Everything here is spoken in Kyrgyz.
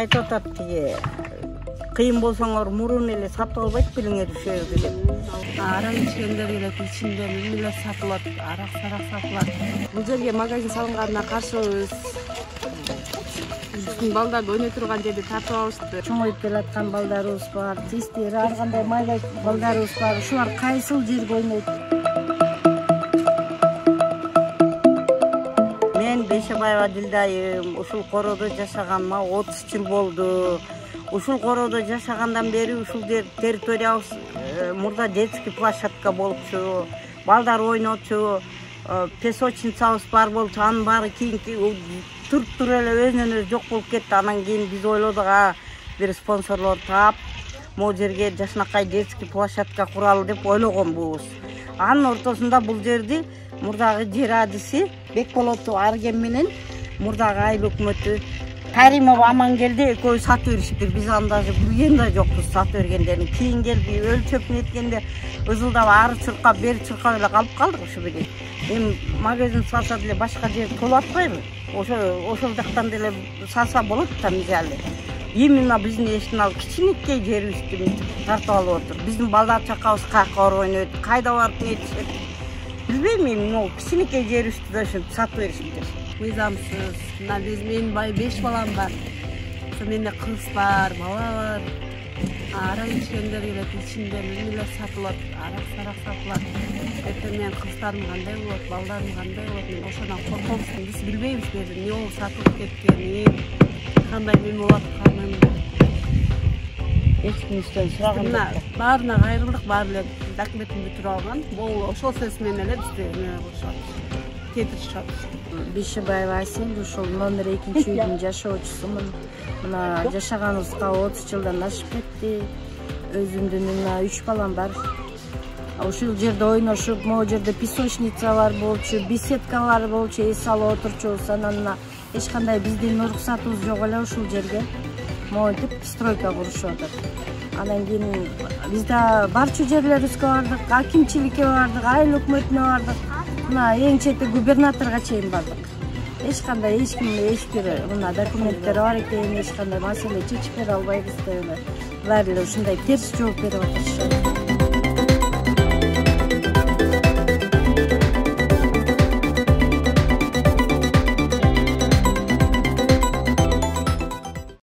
айтып атат тиги. Кыйын болсоңор мурун эле сатып албайт белиңер düşөбү деп. Арак ичкендер келет, ичинде эмелер сатылат, арак-сарак сатылат. Бул жерге магазин салынганына каршыбыз. Биздин балдарды ойной турган жерди тартып алышты. Чоңоюп келаткан балдарыбыз бар, тестери, ар кандай майда балдарыбыз бар. Ушулар кайсыл жерге ойнойт? Мен Бейшебаева Дилдайым, ушул короодо жашаганыма 30 жыл болду. Ушул короодо жашагандан бери ушул территориябыз мурда детский площадка болчу, балдар ойночу, песочницабыз бар болчу, анын баары кийинки туруп эле өзүнөн өзү жок болуп кетти. Анан кийин биз ойлодук, бир спонсорлор таап, могу жерге жашынакай детский площадка куралы деп ойлогонбуз. Анын ортосунда бул жерди мурдагы жер адиси Бекболотов Арген менен мурдагы айыл өкмөтү Каримов Амангелди экөө сатып беришиптир. Биз анда билген да жокпуз сатып бергендерин. Кийин келип өлчөп неткенде ызылдап ары чуркап, бери чуркап эле калып калдык ушу менен. Эми магазин салса деле башка жер толуп атпайбы? Ошол жактан деле салса болот да мисалы. Именно биздин эшиктин ал кичинекей жерибизди тартып алып отур. Биздин балдар чакабыз каяка барып ойнойт, кайда барып нетишет. Билбейм эми, могу кичинекей жерибизди да ушинтип сатып беришиптир. Мыйзамсыз. Мына менин 5 балам бар. Менде кыз бар, бала бар. Арак ичкендер келет, ичинде эмелер сатылат, арак-сарак сатылат. Эртең менен кыздарым кандай болот, балдарым кандай болот, мен ошондон коркобуз. Биз билбейбиз не болуп сатылып кеткенин, кандай эме болуп атканын. Эч кимден сураган жок. Баарына кайрылдык, баары эле документин бүтүрүп алган. Бул ошол сөз менен эле бизди эме кылышат. Кетиришат. Бейшебаева Айсен, ушул номер 2-үйдүн жашоочусумун. Мына жашаганыбызга 30 жылдан ашып кетти. Өзүмдүн мына 3 балам бар. Ушул жерде ойношуп, могу жерде песочницалар болчу, беседкалар болчу, эс алып отурчубуз. Анан эч кандай биздин уруксатыбыз жок эле ушул жерге. Монтип стройка курушуп атат. Анан кийин биз да барчу жерлерибизге бардык, акимчиликке бардык, айыл өкмөтүнө бардык. Мына эң чети губернаторго чейин бардык. Эч кандай эч ким эч бир мына документтер бар экен, эч кандай маселе чечип бере албайбыз деп эле. Баары эле ушундай терс жооп берип атышат.